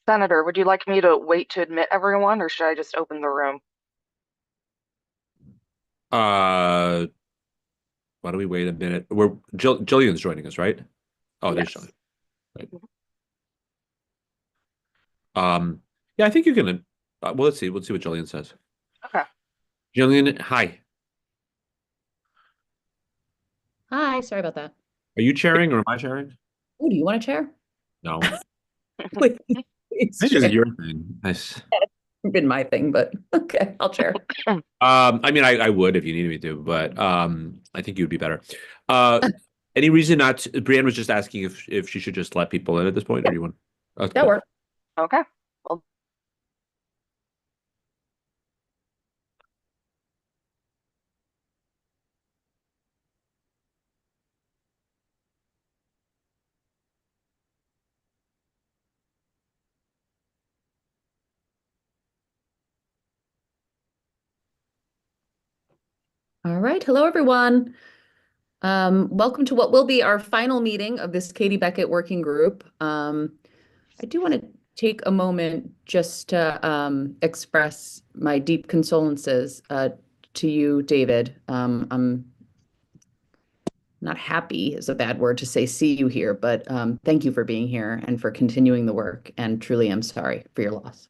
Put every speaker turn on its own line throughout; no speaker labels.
Senator, would you like me to wait to admit everyone, or should I just open the room?
Uh, why don't we wait a minute? Jillian's joining us, right? Oh, there's Jillian.
Yes.
Right. Yeah, I think you can. Well, let's see. Let's see what Jillian says.
Okay.
Jillian, hi.
Hi, sorry about that.
Are you chairing or am I chairing?
Oh, do you want a chair?
No.
Please, please
I think this is
chair.
your thing. Nice.
It's been my thing, but okay, I'll chair.
I mean, I would if you needed me to, but I think you'd be better. Uh, any reason not to, Brienne was just asking if she should just let people in at this point, or
Yeah,
do you want? That's
that
cool.
works.
Okay. Well,
All right, hello everyone. Welcome to what will be our final meeting of this Katie Beckett working group. I do want to take a moment just to express my deep condolences to you, David. I'm not happy is a bad word to say see you here, but thank you for being here and for continuing the work. And truly, I'm sorry for your loss.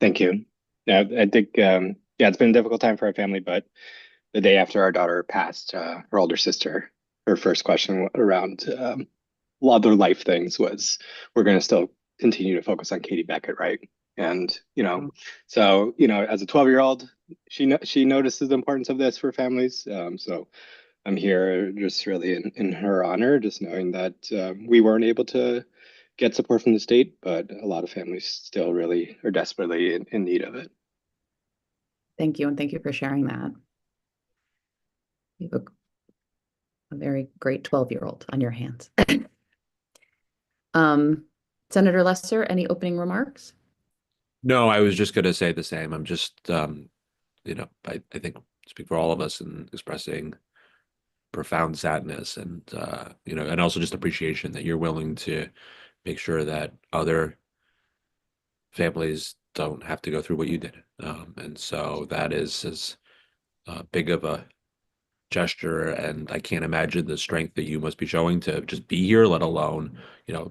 Thank you. Yeah, I think yeah, it's been a difficult time for our family, but the day after our daughter passed, her older sister, her first question around other life things was, "We're going to still continue to focus on Katie Beckett, right?" And so as a 12-year-old, she notices the importance of this for families. So I'm here just really in her honor, just knowing that we weren't able to get support from the state, but a lot of families still really are desperately in need of it.
Thank you, and thank you for sharing that. You have a very great 12-year-old on your hands. Um, Senator Lesser, any opening remarks?
No, I was just going to say the same. I'm just, I think speak for all of us in expressing profound sadness and, and also just appreciation that you're willing to make sure that other families don't have to go through what you did. And so that is as big of a gesture, and I can't imagine the strength that you must be showing to just be here, let alone,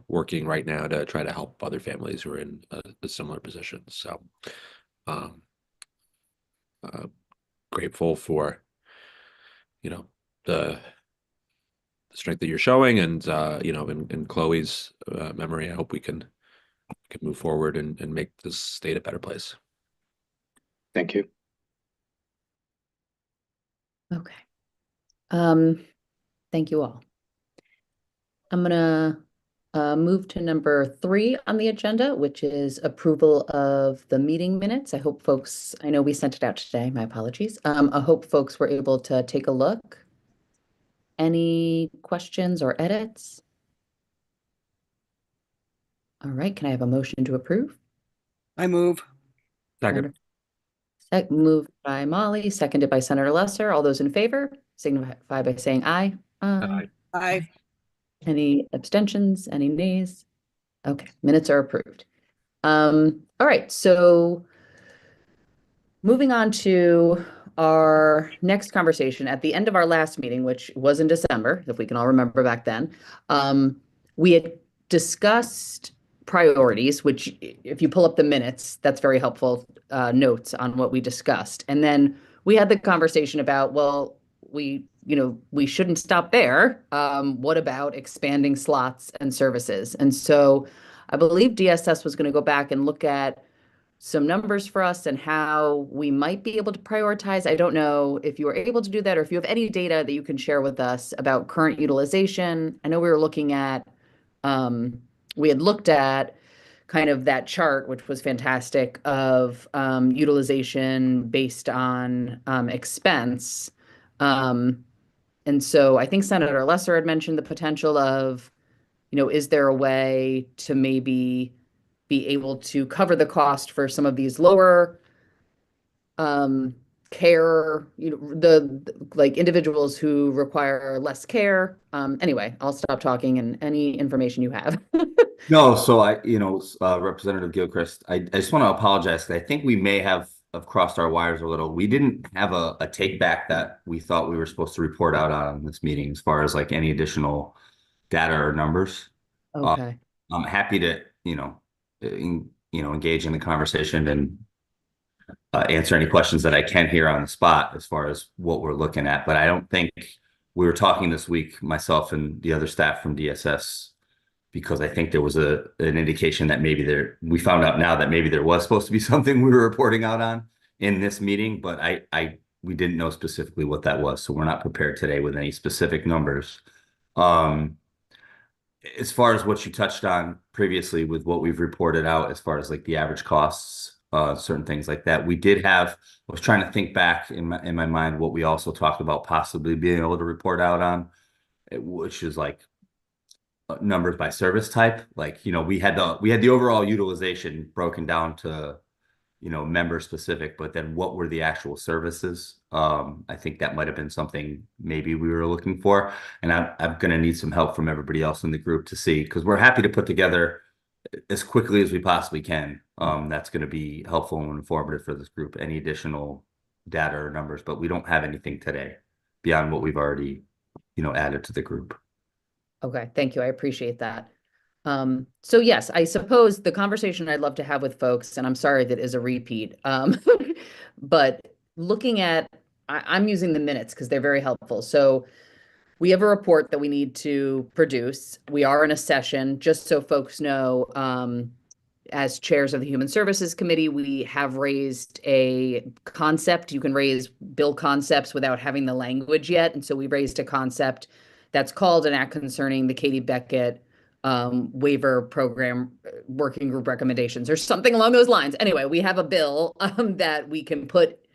working right now to try to help other families who are in a similar position. So, um, uh, grateful for, you know, the strength that you're showing, and in Chloe's memory, I hope we can move forward and make this state a better place.
Thank you.
Okay. Thank you all. I'm gonna move to number 3 on the agenda, which is approval of the meeting minutes. I know we sent it out today, my apologies. I hope folks were able to take a look. Any questions or edits? All right, can I have a motion to approve?
I move.
Second.
Moved by Molly, seconded by Senator Lesser. All those in favor signify by saying aye.
Aye.
Aye.
Any abstentions? Any nays? Okay, minutes are approved. All right, so moving on to our next conversation. At the end of our last meeting, which was in December, if we can all remember back then, we had discussed priorities, which if you pull up the minutes, that's very helpful notes on what we discussed. And then we had the conversation about, well, we shouldn't stop there. What about expanding slots and services? And so I believe DSS was going to go back and look at some numbers for us and how we might be able to prioritize. I don't know if you were able to do that or if you have any data that you can share with us about current utilization. I know we were looking at, we had looked at kind of that chart, which was fantastic, of utilization based on expense. And so I think Senator Lesser had mentioned the potential of, is there a way to maybe be able to cover the cost for some of these lower care, like individuals who require less care. Anyway, I'll stop talking and any information you have.
No, so Representative Gilchrist, I just want to apologize because I think we may have crossed our wires a little. We didn't have a take back that we thought we were supposed to report out on this meeting as far as like any additional data or numbers.
Okay.
I'm happy to, engage in the conversation and answer any questions that I can here on the spot as far as what we're looking at. But I don't think we were talking this week, myself and the other staff from DSS, because I think there was an indication that we found out now that maybe there was supposed to be something we were reporting out on in this meeting, but we didn't know specifically what that was. So we're not prepared today with any specific numbers. As far as what you touched on previously with what we've reported out, as far as like the average costs, certain things like that, I was trying to think back in my mind what we also talked about possibly being able to report out on, which is like numbers by service type. Like, we had the overall utilization broken down to, member specific, but then what were the actual services? I think that might have been something maybe we were looking for. And I'm going to need some help from everybody else in the group to see, because we're happy to put together as quickly as we possibly can. That's going to be helpful and informative for this group, any additional data or numbers, but we don't have anything today beyond what we've already, added to the group.
Okay, thank you. I appreciate that. So yes, I suppose the conversation I'd love to have with folks, and I'm sorry that is a repeat, but looking at, I'm using the minutes because they're very helpful. So we have a report that we need to produce. We are in a session, just so folks know, as chairs of the Human Services Committee, we have raised a concept. You can raise bill concepts without having the language yet. And so we raised a concept that's called an act concerning the Katie Beckett waiver program working group recommendations or something along those lines. Anyway, we have a bill that we can put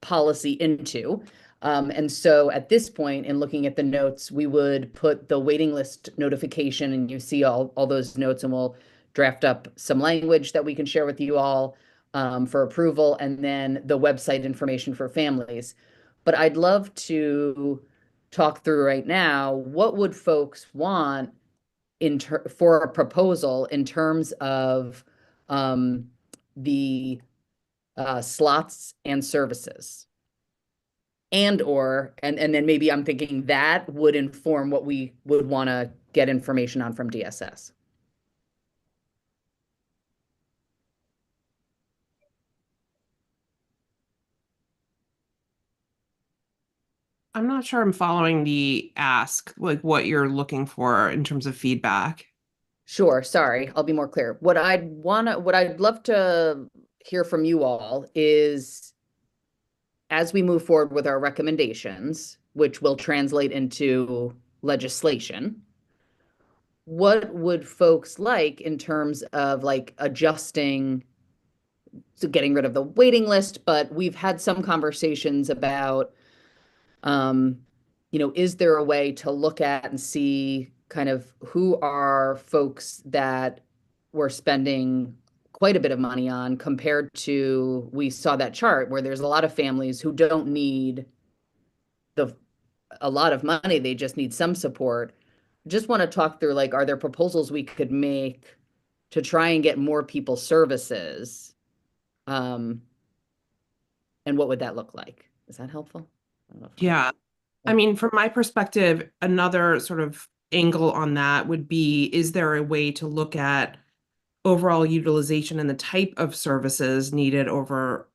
policy into. And so at this point, in looking at the notes, we would put the waiting list notification, and you see all those notes, and we'll draft up some language that we can share with you all for approval, and then the website information for families. But I'd love to talk through right now, what would folks want for a proposal in terms of the slots and services? And then maybe I'm thinking that would inform what we would want to get information on from DSS.
I'm not sure I'm following the ask, like what you're looking for in terms of feedback.
Sure, sorry, I'll be more clear. What I'd love to hear from you all is, as we move forward with our recommendations, which will translate into legislation, what would folks like in terms of like adjusting, so getting rid of the waiting list? But we've had some conversations about, is there a way to look at and see kind of who are folks that we're spending quite a bit of money on compared to, we saw that chart where there's a lot of families who don't need a lot of money, they just need some support. Just want to talk through, like, are there proposals we could make to try and get more people services? And what would that look like? Is that helpful? I don't know if
Yeah. I mean, from my perspective, another sort of angle on that would be, is there a way to look at overall utilization and the type of services needed or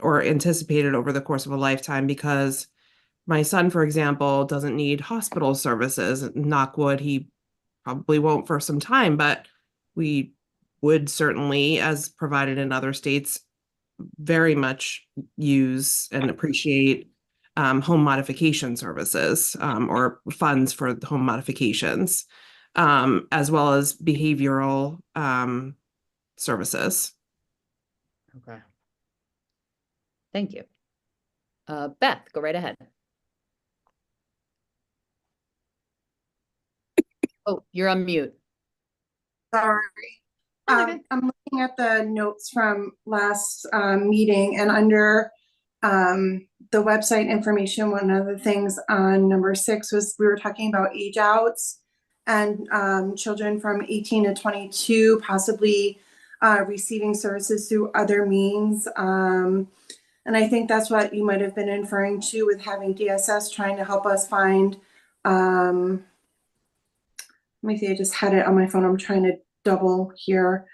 anticipated over the course of a lifetime? Because my son, for example, doesn't need hospital services. Knock wood, he probably won't for some time, but we would certainly, as provided in other states, very much use and appreciate home modification services or funds for home modifications, as well as behavioral services.
Okay. Thank you. Beth, go right ahead. Oh, you're on mute.
Sorry.
Okay.
I'm looking at the notes from last meeting, and under the website information, one of the things on number 6 was we were talking about age outs and children from 18 to 22 possibly receiving services through other means. And I think that's what you might have been inferring to with having DSS trying to help us find. Let me see, I just had it on my phone. I'm trying to double here.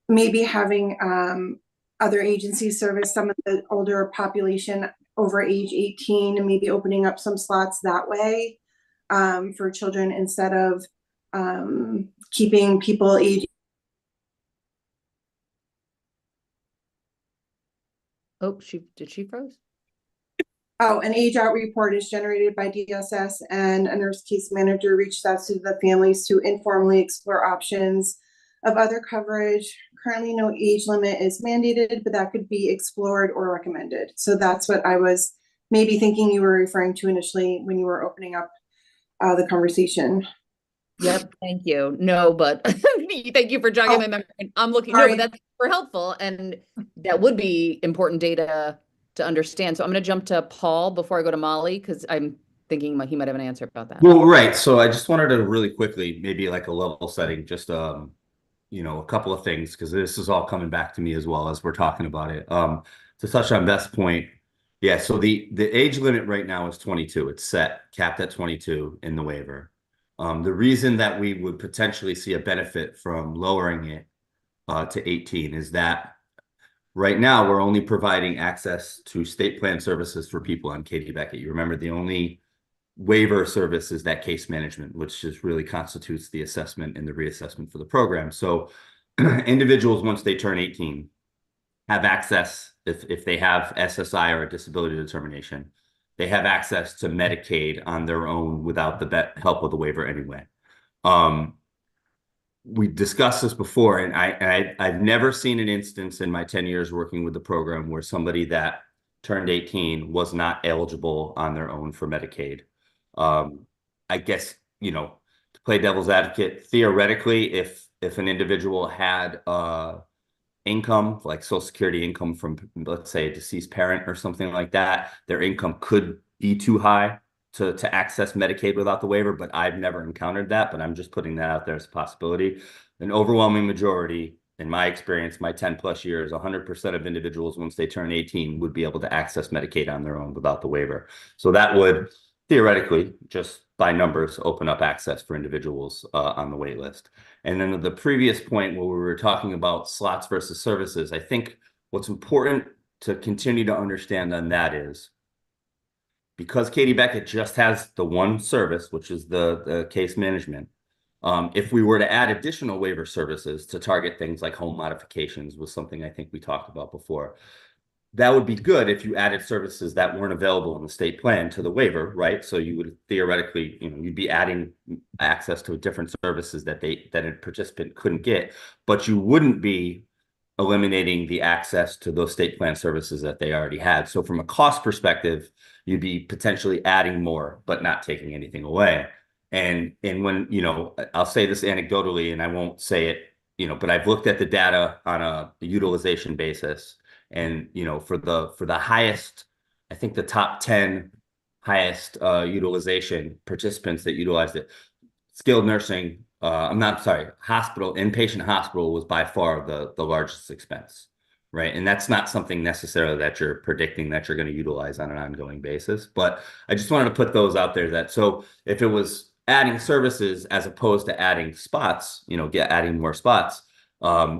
Maybe having other agencies service some of the older population over age 18 and maybe opening up some slots that way for children instead of keeping people age.
Oh, did she froze?
Oh, an age out report is generated by DSS, and a nurse case manager reached out to the families to informally explore options of other coverage. Currently, no age limit is mandated, but that could be explored or recommended. So that's what I was maybe thinking you were referring to initially when you were opening up the conversation.
Yep, thank you. No, but thank you for jogging my memory. I'm looking, no, but that's super helpful, and that would be important data to understand. So I'm going to jump to Paul before I go to Molly, because I'm thinking he might have an answer about that.
Well, right. So I just wanted to really quickly, maybe like a level setting, just you know, a couple of things, because this is all coming back to me as well as we're talking about it. To touch on Beth's point, yeah. So the age limit right now is 22. It's set, capped at 22 in the waiver. The reason that we would potentially see a benefit from lowering it to 18 is that right now we're only providing access to state plan services for people on Katie Beckett. You remember the only waiver service is that case management, which just really constitutes the assessment and the reassessment for the program. So individuals, once they turn 18, have access, if they have SSI or a disability determination, they have access to Medicaid on their own without the help of the waiver anyway. We discussed this before, and I've never seen an instance in my 10 years working with the program where somebody that turned 18 was not eligible on their own for Medicaid. I guess, you know, to play devil's advocate, theoretically, if an individual had income, like Social Security income from, let's say, a deceased parent or something like that, their income could be too high to access Medicaid without the waiver, but I've never encountered that, but I'm just putting that out there as a possibility. An overwhelming majority, in my experience, my 10 plus years, 100% of individuals, once they turn 18, would be able to access Medicaid on their own without the waiver. So that would theoretically, just by numbers, open up access for individuals on the wait list. And then the previous point where we were talking about slots versus services, I think what's important to continue to understand on that is, because Katie Beckett just has the one service, which is the case management, if we were to add additional waiver services to target things like home modifications, was something I think we talked about before. That would be good if you added services that weren't available in the state plan to the waiver, right? So you would theoretically, you know, you'd be adding access to different services that a participant couldn't get, but you wouldn't be eliminating the access to those state plan services that they already had. So from a cost perspective, you'd be potentially adding more, but not taking anything away. And when, you know, I'll say this anecdotally, and I won't say it, you know, but I've looked at the data on a utilization basis. And, you know, for the highest, I think the top 10 highest utilization participants that utilized it, skilled nursing, hospital, inpatient hospital was by far the largest expense, right? And that's not something necessarily that you're predicting that you're going to utilize on an ongoing basis. But I just wanted to put those out there, that so if it was adding services as opposed to adding spots, you know, adding more spots,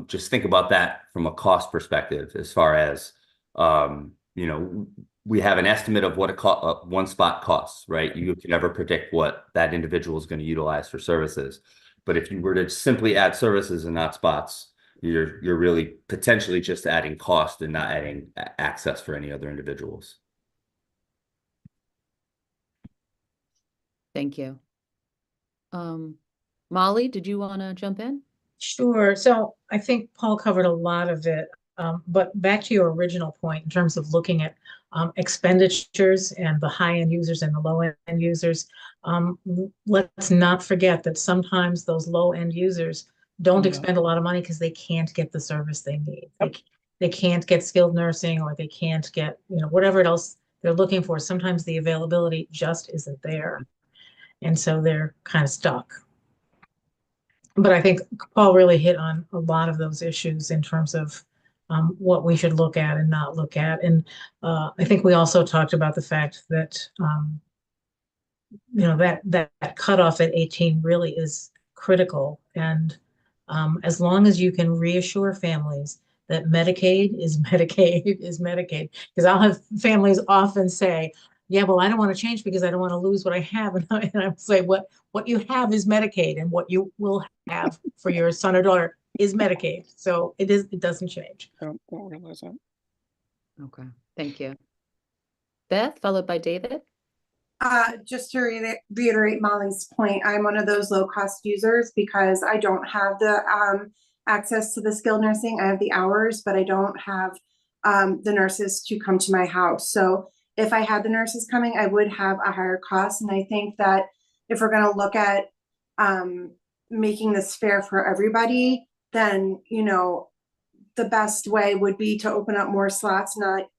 just think about that from a cost perspective, as far as, you know, we have an estimate of what one spot costs, right? You can never predict what that individual is going to utilize for services. But if you were to simply add services and not spots, you're really potentially just adding cost and not adding access for any other individuals.
Thank you. Molly, did you want to jump in?
Sure. So I think Paul covered a lot of it. But back to your original point in terms of looking at expenditures and the high-end users and the low-end users. Let's not forget that sometimes those low-end users don't expend a lot of money because they can't get the service they need. They can't get skilled nursing, or they can't get, whatever else they're looking for. Sometimes the availability just isn't there. And so they're kind of stuck. But I think Paul really hit on a lot of those issues in terms of what we should look at and not look at. And I think we also talked about the fact that, that cutoff at 18 really is critical. And as long as you can reassure families that Medicaid is Medicaid is Medicaid, because I'll have families often say, yeah, well, I don't want to change because I don't want to lose what I have. And I say, what you have is Medicaid, and what you will have for your son or daughter is Medicaid. So it doesn't change.
I don't realize that.
Okay, thank you. Beth, followed by David.
Just to reiterate Molly's point, I'm one of those low-cost users because I don't have the access to the skilled nursing. I have the hours, but I don't have the nurses to come to my house. So if I had the nurses coming, I would have a higher cost. And I think that if we're going to look at making this fair for everybody, then, the best way would be to open up more slots, not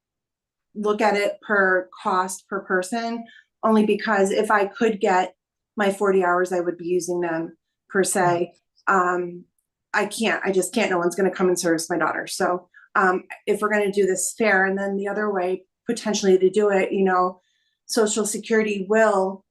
look at it per cost per person, only because if I could get my 40 hours, I would be using them per se. I just can't. No one's going to come and service my daughter. So if we're going to do this fair, and then the other way potentially to do it, Social Security will,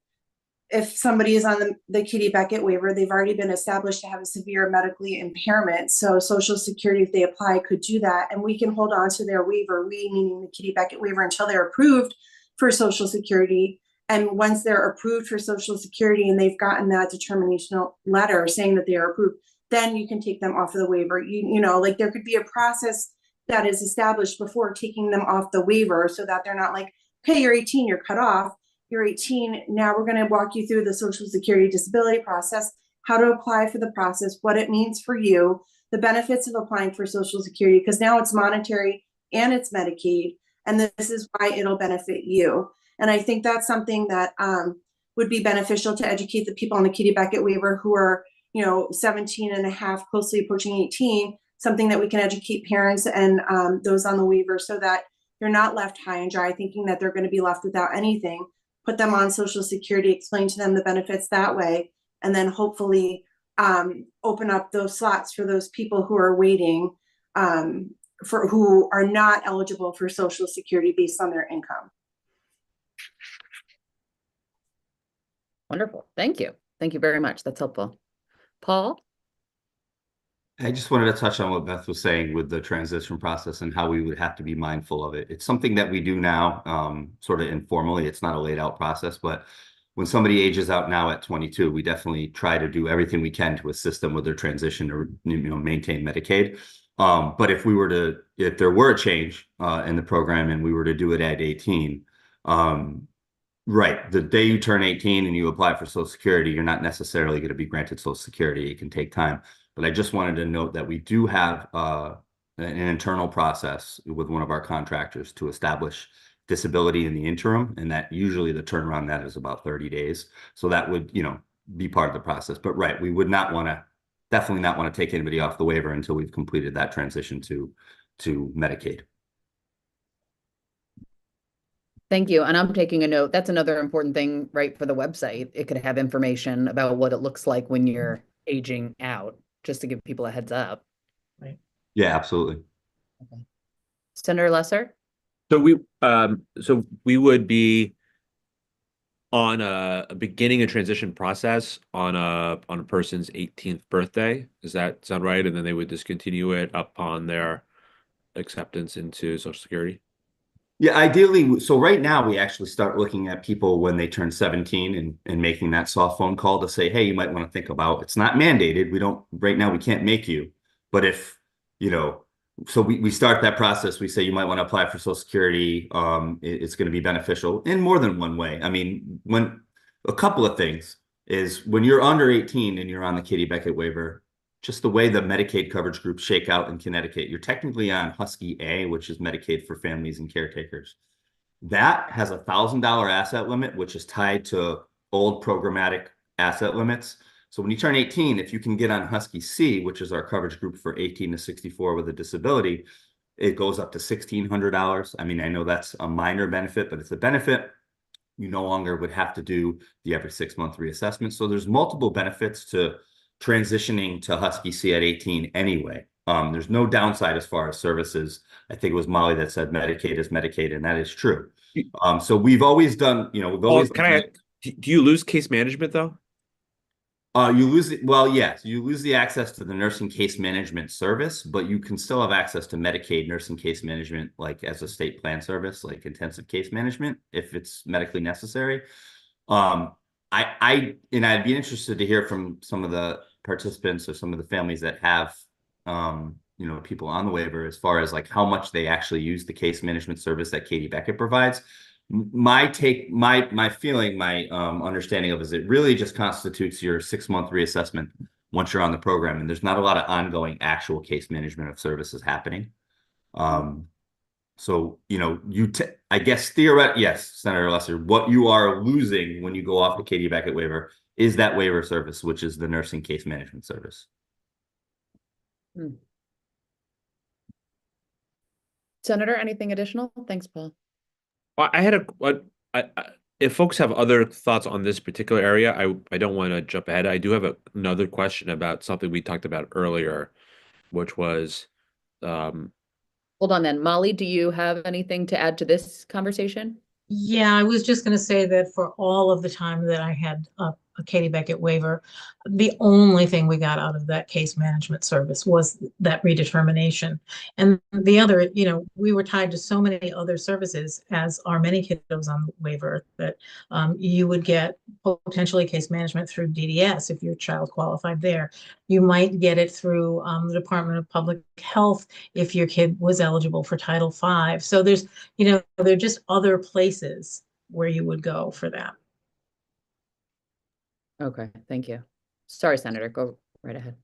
if somebody is on the Kitty Beckett waiver, they've already been established to have a severe medically impairment. So Social Security, if they apply, could do that. And we can hold on to their waiver, we meaning the Kitty Beckett waiver, until they're approved for Social Security. And once they're approved for Social Security and they've gotten that determinational letter saying that they are approved, then you can take them off of the waiver. Like there could be a process that is established before taking them off the waiver, so that they're not like, okay, you're 18, you're cut off. You're 18, now we're going to walk you through the Social Security disability process, how to apply for the process, what it means for you, the benefits of applying for Social Security, because now it's monetary and it's Medicaid, and this is why it'll benefit you. And I think that's something that would be beneficial to educate the people on the Kitty Beckett waiver who are, 17 and a half, closely approaching 18, something that we can educate parents and those on the waiver so that they're not left high and dry thinking that they're going to be left without anything. Put them on Social Security, explain to them the benefits that way, and then hopefully open up those slots for those people who are waiting, who are not eligible for Social Security based on their income.
Wonderful. Thank you. Thank you very much. That's helpful. Paul?
I just wanted to touch on what Beth was saying with the transition process and how we would have to be mindful of it. It's something that we do now, sort of informally. It's not a laid out process, but when somebody ages out now at 22, we definitely try to do everything we can to assist them with their transition to, maintain Medicaid. But if there were a change in the program and we were to do it at 18, right, the day you turn 18 and you apply for Social Security, you're not necessarily going to be granted Social Security. It can take time. But I just wanted to note that we do have an internal process with one of our contractors to establish disability in the interim, and that usually the turnaround that is about 30 days. So that would, be part of the process. But right, we would definitely not want to take anybody off the waiver until we've completed that transition to Medicaid.
Thank you. And I'm taking a note. That's another important thing, right, for the website. It could have information about what it looks like when you're aging out, just to give people a heads up. Right.
Yeah, absolutely.
Okay. Senator Lesser?
So we would be on a beginning a transition process on a person's 18th birthday. Does that sound right? And then they would discontinue it upon their acceptance into Social Security?
Yeah, ideally. So right now we actually start looking at people when they turn 17 and making that soft phone call to say, hey, you might want to think about, it's not mandated. Right now we can't make you, but if, so we start that process. We say you might want to apply for Social Security. It's going to be beneficial in more than one way. I mean, a couple of things is when you're under 18 and you're on the Kitty Beckett waiver, just the way the Medicaid coverage groups shake out in Connecticut, you're technically on Husky A, which is Medicaid for families and caretakers. That has $1,000 asset limit, which is tied to old programmatic asset limits. So when you turn 18, if you can get on Husky C, which is our coverage group for 18 to 64 with a disability, it goes up to $1,600. I mean, I know that's a minor benefit, but it's a benefit. You no longer would have to do the every 6-month reassessment. So there's multiple benefits to transitioning to Husky C at 18 anyway. There's no downside as far as services. I think it was Molly that said Medicaid is Medicaid, and that is true. So we've always done, we've always.
Do you lose case management though?
You lose it. Well, yes, you lose the access to the nursing case management service, but you can still have access to Medicaid nursing case management, like as a state plan service, like intensive case management, if it's medically necessary. I'd be interested to hear from some of the participants or some of the families that have, people on the waiver as far as like how much they actually use the case management service that Katie Beckett provides. My feeling, my understanding of is it really just constitutes your 6-month reassessment once you're on the program, and there's not a lot of ongoing actual case management of services happening. So, I guess theoretically, yes, Senator Lesser, what you are losing when you go off the Katie Beckett waiver is that waiver service, which is the nursing case management service.
Senator, anything additional? Thanks, Paul.
Well, I had if folks have other thoughts on this particular area, I don't want to jump ahead. I do have another question about something we talked about earlier, which was,
hold on then. Molly, do you have anything to add to this conversation?
Yeah, I was just going to say that for all of the time that I had a Katie Beckett waiver, the only thing we got out of that case management service was that redetermination. And the other, we were tied to so many other services, as are many kiddos on the waiver, that you would get potentially case management through DDS if your child qualified there. You might get it through the Department of Public Health if your kid was eligible for Title V. So there are just other places where you would go for that.
Okay, thank you. Sorry, Senator, go right ahead.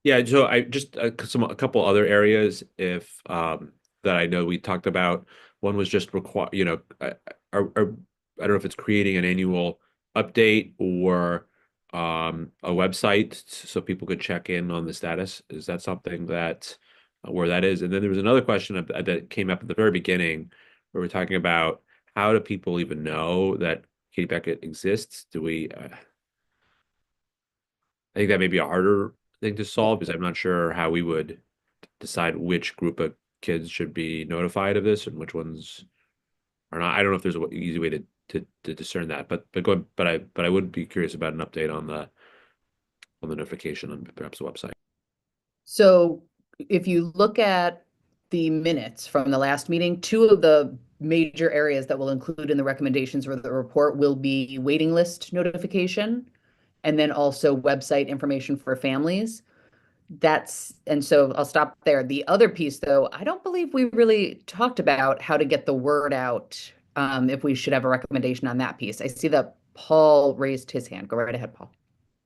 Yeah, so I just a couple other areas that I know we talked about. One was just I don't know if it's creating an annual update or a website so people could check in on the status. Is that something that where that is? And then there was another question that came up at the very beginning where we're talking about how do people even know that Katie Beckett exists? Do we? I think that may be a harder thing to solve because I'm not sure how we would decide which group of kids should be notified of this and which ones are not. I don't know if there's an easy way to discern that, but I would be curious about an update on the notification on perhaps the website.
So if you look at the minutes from the last meeting, 2 of the major areas that we'll include in the recommendations for the report will be waiting list notification and then also website information for families. And so I'll stop there. The other piece, though, I don't believe we really talked about how to get the word out, if we should have a recommendation on that piece. I see that Paul raised his hand. Go right ahead, Paul.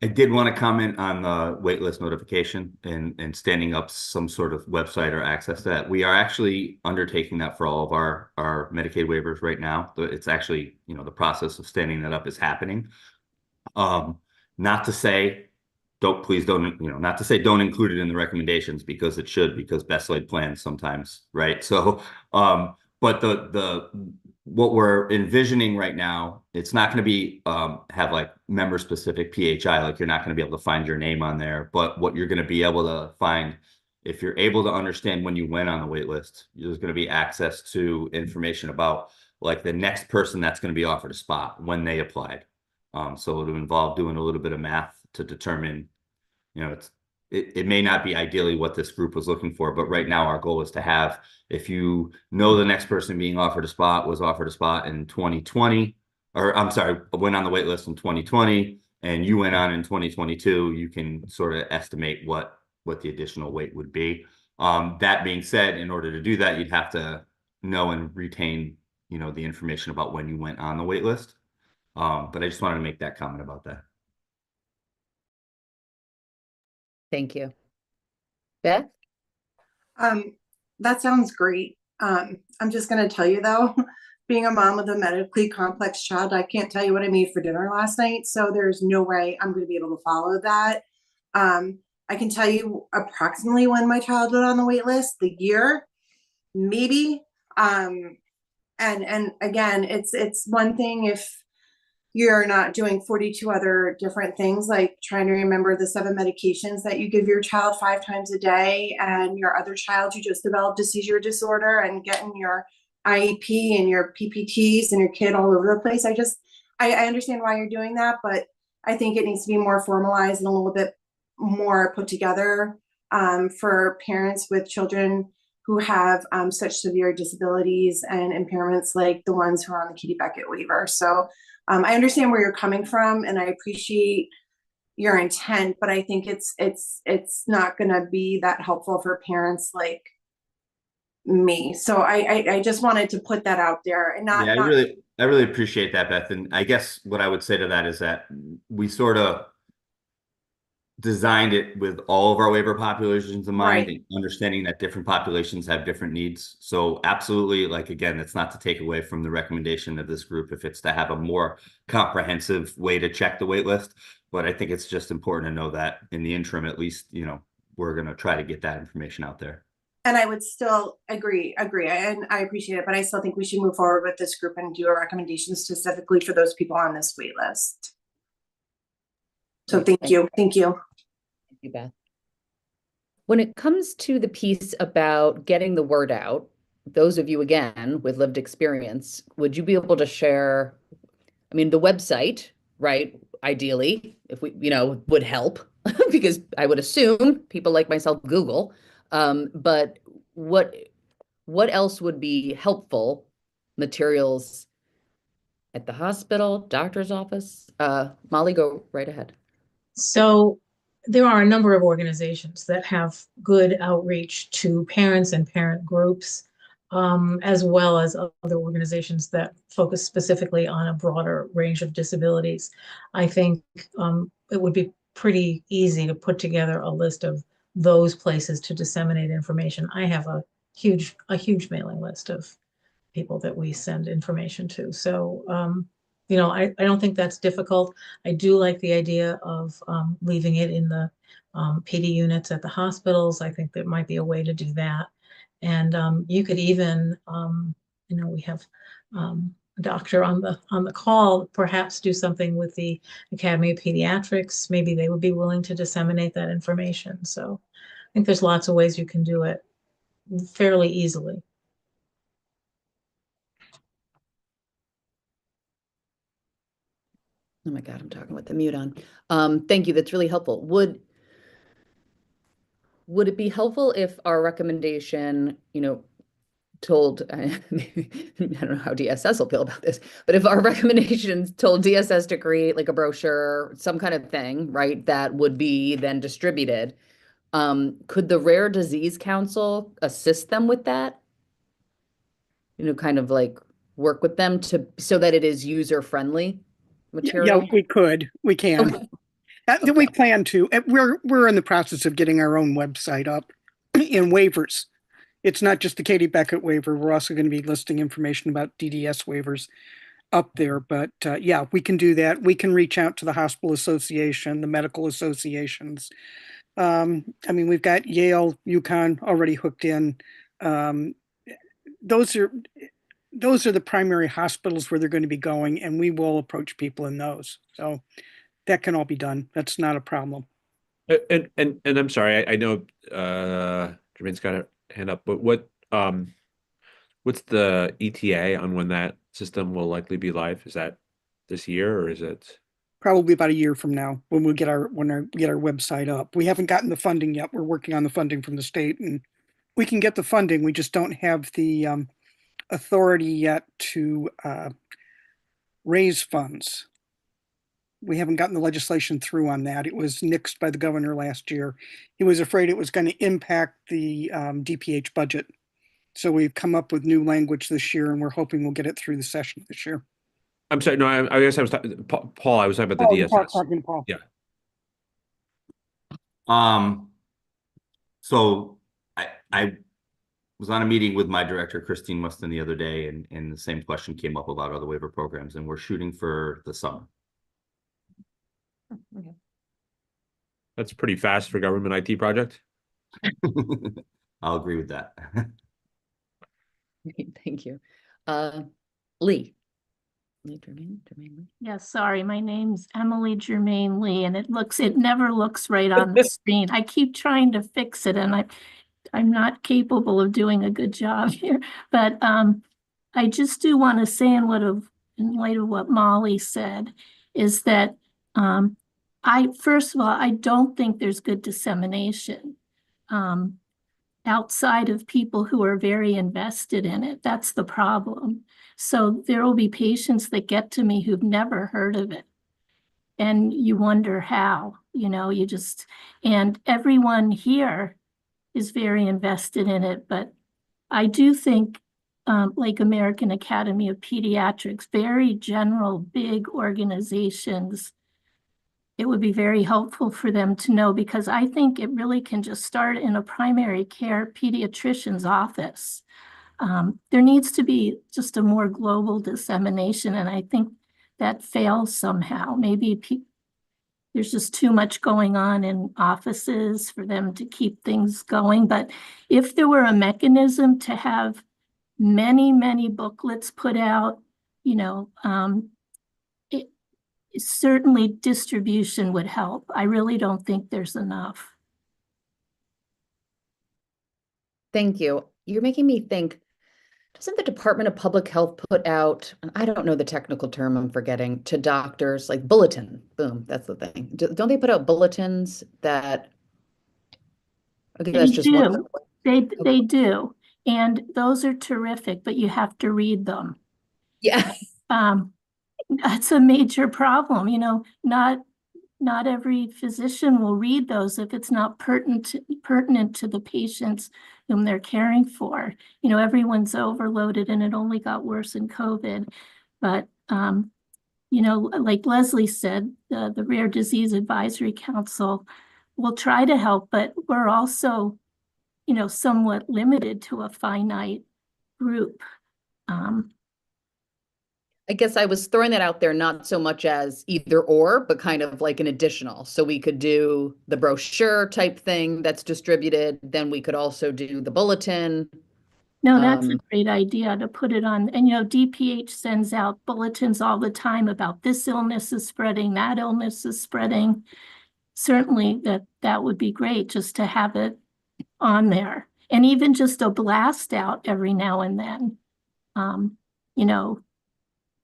I did want to comment on the waitlist notification and standing up some sort of website or access to that. We are actually undertaking that for all of our Medicaid waivers right now. It's actually, the process of standing that up is happening. Not to say don't include it in the recommendations because it should, because best laid plans sometimes, right? So, but what we're envisioning right now, it's not going to be have like member specific PHI, like you're not going to be able to find your name on there. But what you're going to be able to find, if you're able to understand when you went on the wait list, there's going to be access to information about like the next person that's going to be offered a spot when they applied. So it'll involve doing a little bit of math to determine, it may not be ideally what this group was looking for, but right now our goal is to have, if you know the next person being offered a spot was offered a spot in 2020, or I'm sorry, went on the wait list in 2020, and you went on in 2022, you can sort of estimate what the additional wait would be. That being said, in order to do that, you'd have to know and retain, the information about when you went on the wait list. But I just wanted to make that comment about that.
Thank you. Beth?
That sounds great. I'm just going to tell you though, being a mom with a medically complex child, I can't tell you what I made for dinner last night. So there's no way I'm going to be able to follow that. I can tell you approximately when my child got on the wait list, the year, maybe. And again, it's one thing if you're not doing 42 other different things, like trying to remember the 7 medications that you give your child 5 times a day, and your other child who just developed a seizure disorder, and getting your IEP and your PPTs and your kid all over the place. I understand why you're doing that, but I think it needs to be more formalized and a little bit more put together for parents with children who have such severe disabilities and impairments like the ones who are on the Katie Beckett waiver. So I understand where you're coming from, and I appreciate your intent, but I think it's not going to be that helpful for parents like me. So I just wanted to put that out there, and
Yeah, I really appreciate that, Beth. And I guess what I would say to that is that we sort of designed it with all of our waiver populations in mind,
Right.
and understanding that different populations have different needs. So absolutely, like, again, it's not to take away from the recommendation of this group if it's to have a more comprehensive way to check the wait list. But I think it's just important to know that in the interim, at least, you know, we're going to try to get that information out there.
And I would still agree, and I appreciate it, but I still think we should move forward with this group and do a recommendation specifically for those people on this wait list. So thank you.
Thank you, Beth. When it comes to the piece about getting the word out, those of you, again, with lived experience, would you be able to share, I mean, the website, right? Ideally, if we, would help because I would assume people like myself Google, but what else would be helpful? Materials at the hospital, doctor's office? Molly, go right ahead.
So there are a number of organizations that have good outreach to parents and parent groups, as well as other organizations that focus specifically on a broader range of disabilities. I think it would be pretty easy to put together a list of those places to disseminate information. I have a huge mailing list of people that we send information to. So I don't think that's difficult. I do like the idea of leaving it in the PD units at the hospitals. I think there might be a way to do that. And you could even, we have a doctor on the call, perhaps do something with the Academy of Pediatrics. Maybe they would be willing to disseminate that information. So I think there's lots of ways you can do it fairly easily.
Oh my God, I'm talking with the mute on. Thank you. That's really helpful. Would it be helpful if our recommendation, told, I don't know how DSS will feel about this, but if our recommendations told DSS to create like a brochure, some kind of thing, right, that would be then distributed, could the Rare Disease Council assist them with that? Kind of like work with them so that it is user-friendly material?
Yeah, we could. We can.
Okay.
We plan to. We're in the process of getting our own website up in waivers. It's not just the Katie Beckett waiver. We're also going to be listing information about DDS waivers up there. But yeah, we can do that. We can reach out to the hospital association, the medical associations. I mean, we've got Yale, UConn already hooked in. Those are the primary hospitals where they're going to be going, and we will approach people in those. So that can all be done. That's not a problem.
And I'm sorry, I know Jermaine's got a hand up, but what's the ETA on when that system will likely be live? Is that this year, or is it
probably about a year from now when we get our website up? We haven't gotten the funding yet. We're working on the funding from the state, and we can get the funding. We just don't have the authority yet to raise funds. We haven't gotten the legislation through on that. It was nixed by the governor last year. He was afraid it was going to impact the DPH budget. So we've come up with new language this year, and we're hoping we'll get it through the session this year.
I'm sorry, no, I guess I was talking, Paul, I was talking about the DSS.
Paul.
Yeah.
So I was on a meeting with my director, Christine Mustin, the other day, and the same question came up about other waiver programs, and we're shooting for the summer.
Okay.
That's pretty fast for government IT project.
I'll agree with that.
Great, thank you. Lee. Jermaine Lee.
Yes, sorry, my name's Emily Germain Lee, and it never looks right on the screen. I keep trying to fix it, and I'm not capable of doing a good job here. But I just do want to say in light of what Molly said, is that first of all, I don't think there's good dissemination outside of people who are very invested in it. That's the problem. So there will be patients that get to me who've never heard of it. And you wonder how, and everyone here is very invested in it. But I do think like American Academy of Pediatrics, very general, big organizations, it would be very helpful for them to know, because I think it really can just start in a primary care pediatrician's office. There needs to be just a more global dissemination, and I think that fails somehow. Maybe there's just too much going on in offices for them to keep things going. But if there were a mechanism to have many, many booklets put out, certainly distribution would help. I really don't think there's enough.
Thank you. You're making me think, doesn't the Department of Public Health put out, and I don't know the technical term, I'm forgetting, to doctors, like bulletin, boom, that's the thing. Don't they put out bulletins that, okay, that's just one.
They do. And those are terrific, but you have to read them.
Yeah.
That's a major problem. Not every physician will read those if it's not pertinent to the patients whom they're caring for. Everyone's overloaded, and it only got worse in COVID. But like Leslie said, the Rare Disease Advisory Council will try to help, but we're also, somewhat limited to a finite group.
I guess I was throwing that out there, not so much as either or, but kind of like an additional. So we could do the brochure type thing that's distributed. Then we could also do the bulletin.
No, that's a great idea to put it on. And, DPH sends out bulletins all the time about this illness is spreading, that illness is spreading. Certainly that would be great just to have it on there. And even just a blast out every now and then.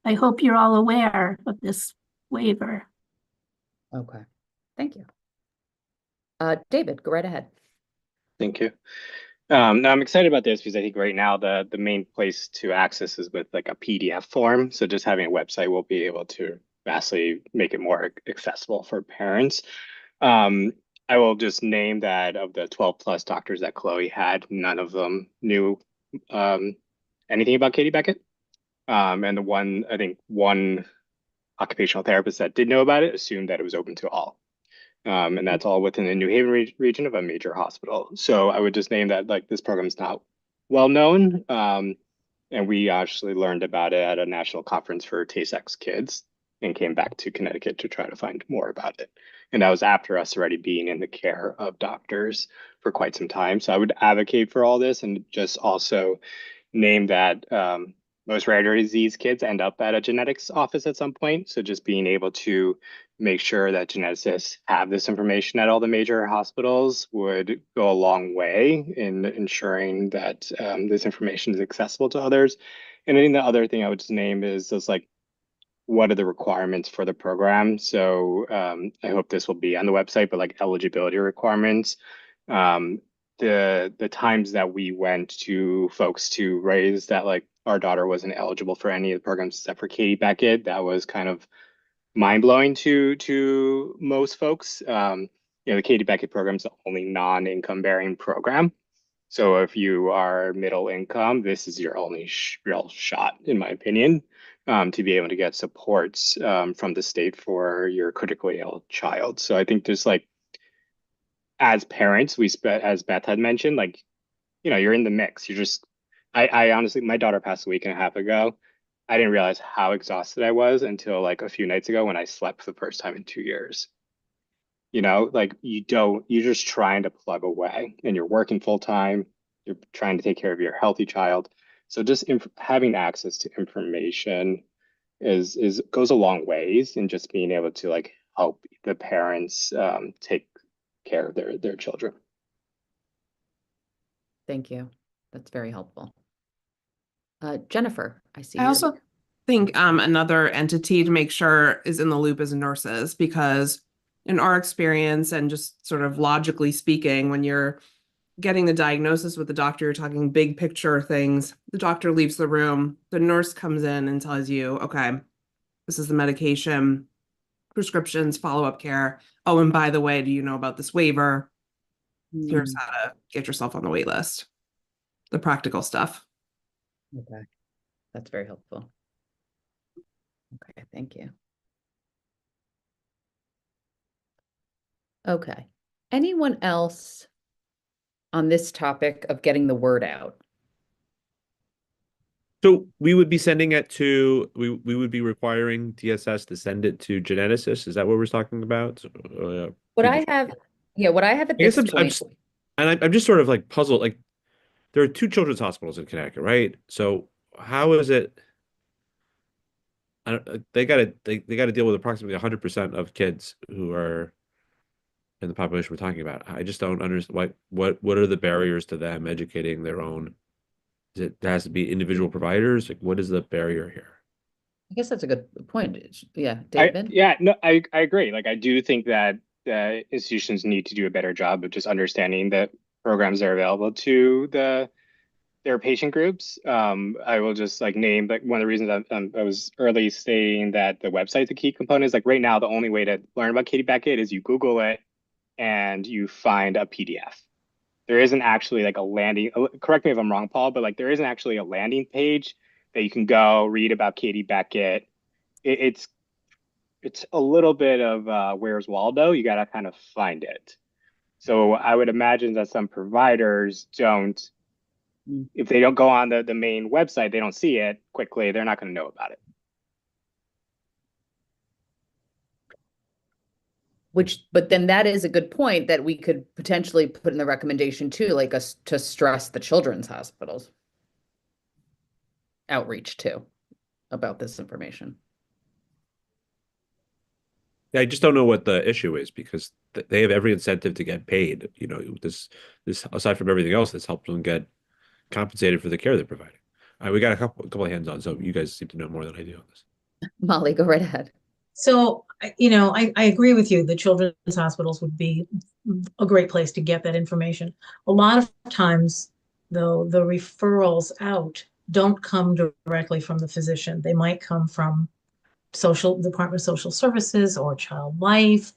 I hope you're all aware of this waiver.
Okay, thank you. David, go right ahead.
Thank you. Now I'm excited about this because I think right now the main place to access is with like a PDF form. So just having a website will be able to vastly make it more accessible for parents. I will just name that of the 12 plus doctors that Chloe had, none of them knew anything about Katie Beckett. And one occupational therapist that did know about it assumed that it was open to all. And that's all within the New Haven region of a major hospital. So I would just name that like this program is not well known. And we actually learned about it at a national conference for Tay-Sex kids and came back to Connecticut to try to find more about it. And that was after us already being in the care of doctors for quite some time. So I would advocate for all this and just also name that most rare disease kids end up at a genetics office at some point. So just being able to make sure that geneticists have this information at all the major hospitals would go a long way in ensuring that this information is accessible to others. And I think the other thing I would just name is just like, what are the requirements for the program? So I hope this will be on the website, but like eligibility requirements. The times that we went to folks to raise that like our daughter wasn't eligible for any of the programs except for Katie Beckett, that was kind of mind-blowing to most folks. The Katie Beckett program is the only non-income bearing program. So if you are middle income, this is your only real shot, in my opinion, to be able to get supports from the state for your critically ill child. So I think there's like, as parents, as Beth had mentioned, like, you're in the mix. I honestly, my daughter passed a week and a half ago. I didn't realize how exhausted I was until like a few nights ago when I slept for the first time in 2 years. Like you're just trying to plug away and you're working full time. You're trying to take care of your healthy child. So just having access to information is goes a long ways in just being able to like help the parents take care of their children.
Thank you. That's very helpful. Jennifer, I see.
I also think another entity to make sure is in the loop is nurses, because in our experience and just sort of logically speaking, when you're getting the diagnosis with the doctor, you're talking big picture things. The doctor leaves the room, the nurse comes in and tells you, okay, this is the medication, prescriptions, follow-up care. Oh, and by the way, do you know about this waiver? Here's how to get yourself on the wait list. The practical stuff.
Okay. That's very helpful. Okay, thank you. Okay. Anyone else on this topic of getting the word out?
So we would be sending it to, we would be requiring DSS to send it to geneticists. Is that what we're talking about?
What I have at
I guess
this point.
I'm just sort of like puzzled. Like there are 2 children's hospitals in Connecticut, right? So how is it? They got to deal with approximately 100% of kids who are in the population we're talking about. I just don't understand what are the barriers to them educating their own? There has to be individual providers? Like what is the barrier here?
I guess that's a good point. Yeah, David?
I agree. Like I do think that institutions need to do a better job of just understanding the programs that are available to their patient groups. I will just like name like one of the reasons I was early stating that the website's a key component is like right now the only way to learn about Katie Beckett is you Google it and you find a PDF. There isn't actually like a landing, correct me if I'm wrong, Paul, but like there isn't actually a landing page that you can go read about Katie Beckett. It's a little bit of Where's Waldo? You got to kind of find it. So I would imagine that some providers don't, if they don't go on the main website, they don't see it quickly, they're not going to know about it.
But then that is a good point that we could potentially put in the recommendation too, like us to stress the children's hospitals outreach too about this information.
I just don't know what the issue is because they have every incentive to get paid. This aside from everything else, this helps them get compensated for the care they're providing. We got a couple of hands on, so you guys seem to know more than I do on this.
Molly, go right ahead.
So, I agree with you. The children's hospitals would be a great place to get that information. A lot of times, though, the referrals out don't come directly from the physician. They might come from Department of Social Services or Child Life.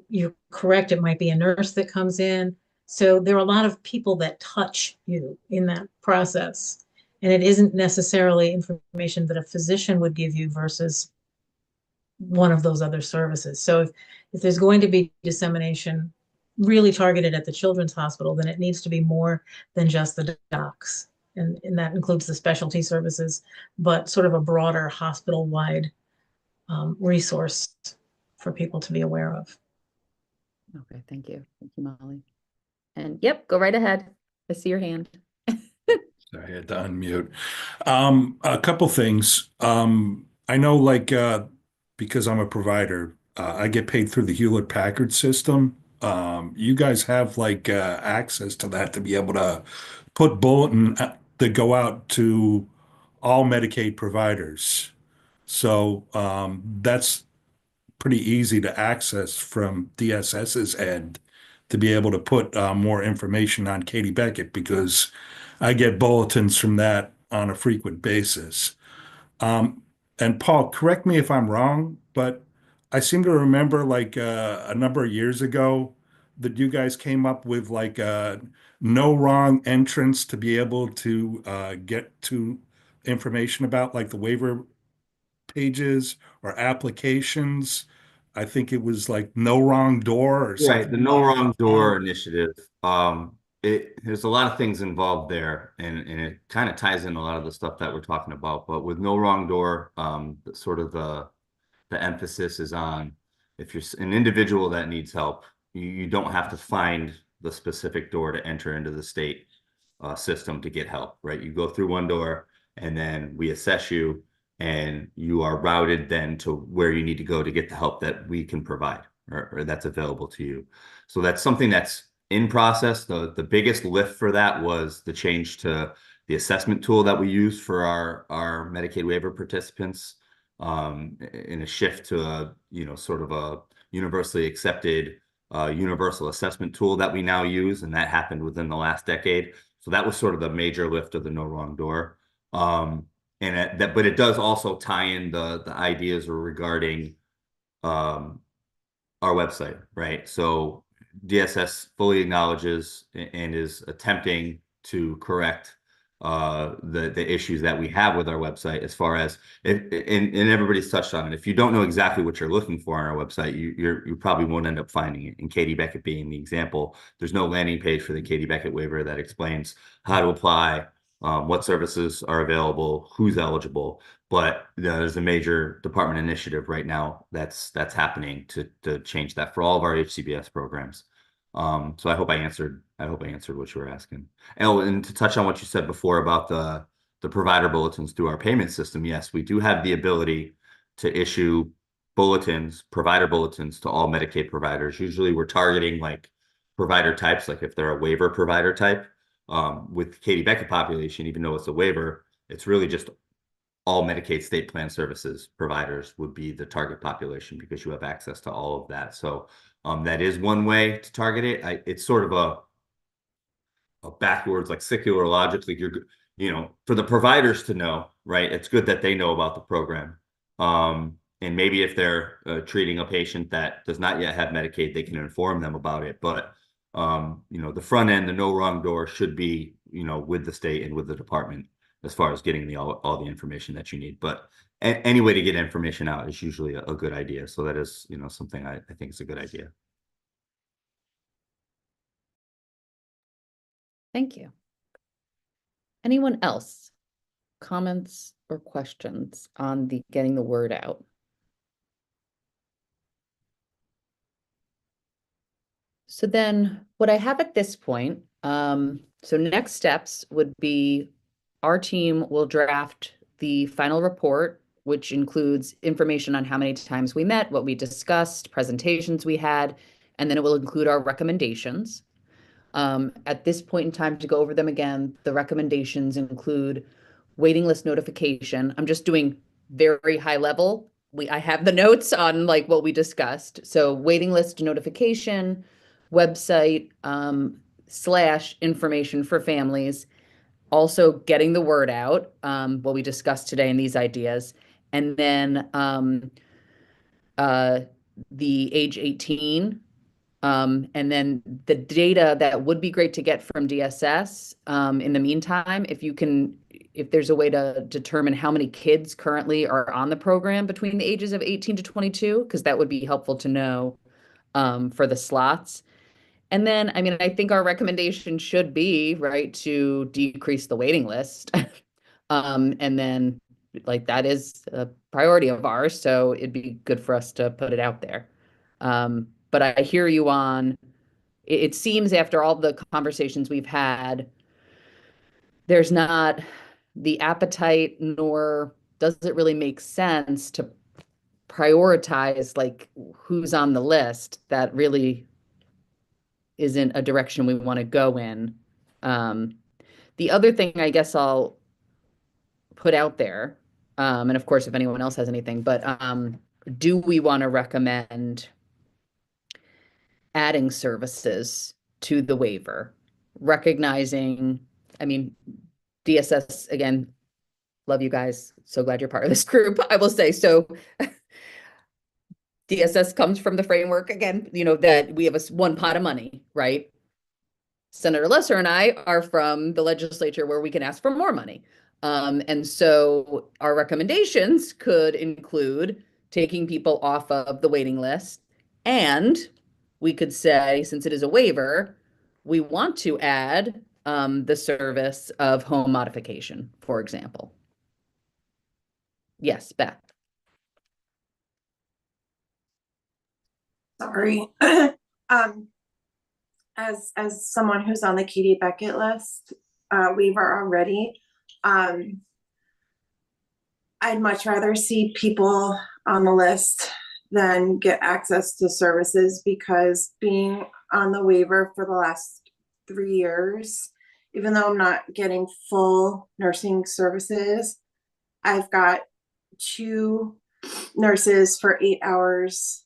You're correct. It might be a nurse that comes in. So there are a lot of people that touch you in that process. And it isn't necessarily information that a physician would give you versus one of those other services. So if there's going to be dissemination really targeted at the children's hospital, then it needs to be more than just the docs. And that includes the specialty services, but sort of a broader hospital-wide resource for people to be aware of.
Okay, thank you. Thank you, Molly. And yep, go right ahead. I see your hand.
Sorry, I had to unmute. A couple things. I know because I'm a provider, I get paid through the Hewlett-Packard system. You guys have access to that to be able to put bulletin that go out to all Medicaid providers. So that's pretty easy to access from DSS's end to be able to put more information on Katie Beckett because I get bulletins from that on a frequent basis. And Paul, correct me if I'm wrong, but I seem to remember a number of years ago that you guys came up with a no wrong entrance to be able to get to information about the waiver pages or applications. I think it was no wrong door or something.
Right, the No Wrong Door initiative. there's a lot of things involved there, and it kind of ties in a lot of the stuff that we're talking about. But with No Wrong Door, sort of the emphasis is on, if you're an individual that needs help, you don't have to find the specific door to enter into the state system to get help, right? You go through one door, and then we assess you, and you are routed then to where you need to go to get the help that we can provide, or that's available to you. So that's something that's in process. The biggest lift for that was the change to the assessment tool that we use for our Medicaid waiver participants, in a shift to a, sort of a universally accepted universal assessment tool that we now use, and that happened within the last decade. So that was sort of the major lift of the No Wrong Door. But it does also tie in the ideas regarding our website, right? So DSS fully acknowledges and is attempting to correct the issues that we have with our website, as far as and everybody's touched on it. If you don't know exactly what you're looking for on our website, you probably won't end up finding it. And Katie Beckett being the example, there's no landing page for the Katie Beckett waiver that explains how to apply, what services are available, who's eligible. But there's a major department initiative right now that's happening to change that for all of our HCBS programs. So I hope I answered what you were asking. And to touch on what you said before about the provider bulletins through our payment system, yes, we do have the ability to issue provider bulletins to all Medicaid providers. Usually we're targeting like provider types, like if they're a waiver provider type. With Katie Beckett population, even though it's a waiver, it's really just all Medicaid state plan services providers would be the target population, because you have access to all of that. So that is one way to target it. It's sort of a backwards, like secular logic. Like for the providers to know, right? It's good that they know about the program. And maybe if they're treating a patient that does not yet have Medicaid, they can inform them about it. But the front end, the No Wrong Door should be, with the state and with the department, as far as getting all the information that you need. But any way to get information out is usually a good idea. So that is, something I think is a good idea.
Thank you. Anyone else? Comments or questions on the getting the word out? So then what I have at this point, so next steps would be our team will draft the final report, which includes information on how many times we met, what we discussed, presentations we had, and then it will include our recommendations. At this point in time, to go over them again, the recommendations include waiting list notification. I'm just doing very high level. I have the notes on like what we discussed. So waiting list notification, website / information for families, also getting the word out, what we discussed today in these ideas, and then the age 18, and then the data that would be great to get from DSS. In the meantime, if there's a way to determine how many kids currently are on the program between the ages of 18 to 22, because that would be helpful to know for the slots. And then, I think our recommendation should be, right, to decrease the waiting list. And then, like, that is a priority of ours, so it'd be good for us to put it out there. But I hear you on, it seems after all the conversations we've had, there's not the appetite, nor does it really make sense to prioritize, like, who's on the list. That really isn't a direction we want to go in. The other thing I guess I'll put out there, and of course, if anyone else has anything, but do we want to recommend adding services to the waiver, recognizing, DSS, again, love you guys. So glad you're part of this group. I will say, so DSS comes from the framework, again, that we have one pot of money, right? Senator Lesser and I are from the legislature where we can ask for more money. And so our recommendations could include taking people off of the waiting list. And we could say, since it is a waiver, we want to add the service of home modification, for example. Yes, Beth.
Sorry. As someone who's on the Katie Beckett list, Waiver already, I'd much rather see people on the list than get access to services, because being on the waiver for the last 3 years, even though I'm not getting full nursing services, I've got 2 nurses for 8 hours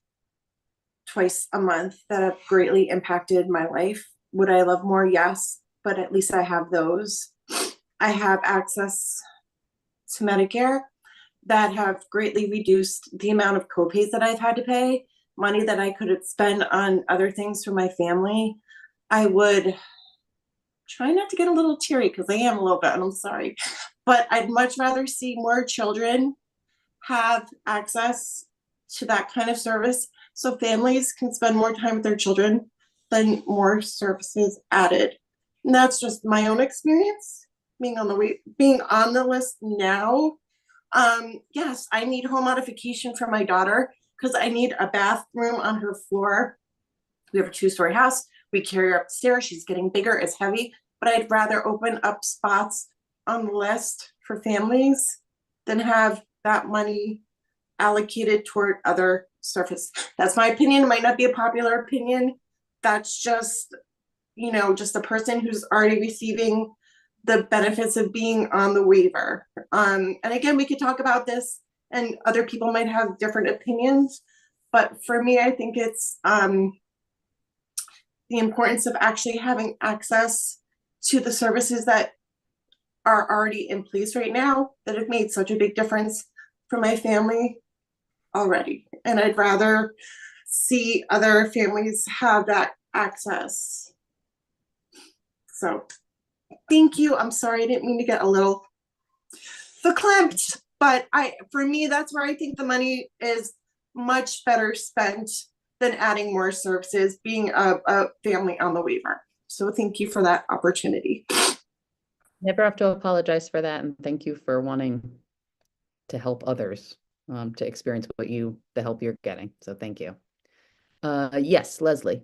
twice a month that have greatly impacted my life. Would I love more? Yes, but at least I have those. I have access to Medicare that have greatly reduced the amount of copays that I've had to pay, money that I could spend on other things for my family. I would try not to get a little teary, because I am a little bit, and I'm sorry, but I'd much rather see more children have access to that kind of service, so families can spend more time with their children, than more services added. And that's just my own experience being on the list now. Yes, I need home modification for my daughter, because I need a bathroom on her floor. We have a 2-story house. We carry her upstairs. She's getting bigger, it's heavy, but I'd rather open up spots on the list for families than have that money allocated toward other service. That's my opinion. It might not be a popular opinion. That's just, just a person who's already receiving the benefits of being on the waiver. And again, we could talk about this, and other people might have different opinions, but for me, I think it's the importance of actually having access to the services that are already in place right now, that have made such a big difference for my family already. And I'd rather see other families have that access. So thank you. I'm sorry, I didn't mean to get a little verklempt, but for me, that's where I think the money is much better spent than adding more services, being a family on the waiver. So thank you for that opportunity.
Never have to apologize for that, and thank you for wanting to help others to experience the help you're getting. So thank you. Yes, Leslie.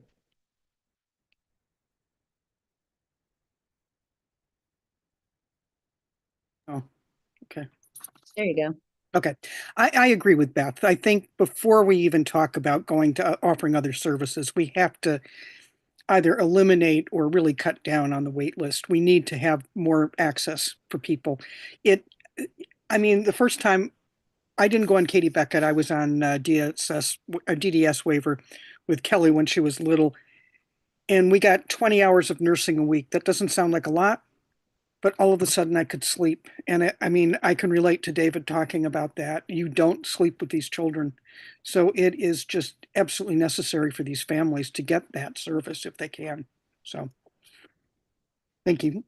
Oh, okay.
There you go.
Okay. I agree with Beth. I think before we even talk about going to offering other services, we have to either eliminate or really cut down on the wait list. We need to have more access for people. The first time I didn't go on Katie Beckett, I was on DDS waiver with Kelly when she was little, and we got 20 hours of nursing a week. That doesn't sound like a lot, but all of a sudden I could sleep. And I can relate to David talking about that. You don't sleep with these children. So it is just absolutely necessary for these families to get that service if they can. So thank you.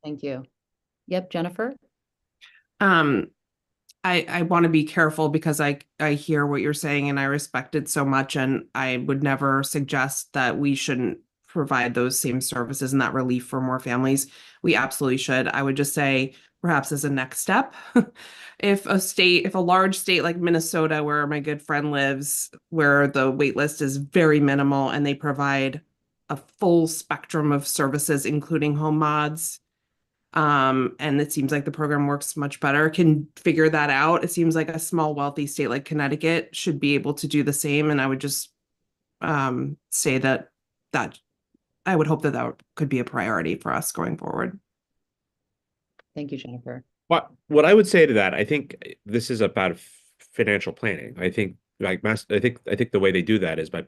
Thank you. Yep, Jennifer.
I want to be careful, because I hear what you're saying and I respect it so much, and I would never suggest that we shouldn't provide those same services and that relief for more families. We absolutely should. I would just say, perhaps as a next step, if a large state like Minnesota, where my good friend lives, where the wait list is very minimal and they provide a full spectrum of services, including home mods, and it seems like the program works much better, can figure that out. It seems like a small, wealthy state like Connecticut should be able to do the same. And I would just say that I would hope that could be a priority for us going forward.
Thank you, Jennifer.
What I would say to that, I think this is about financial planning. I think I think the way they do that is by,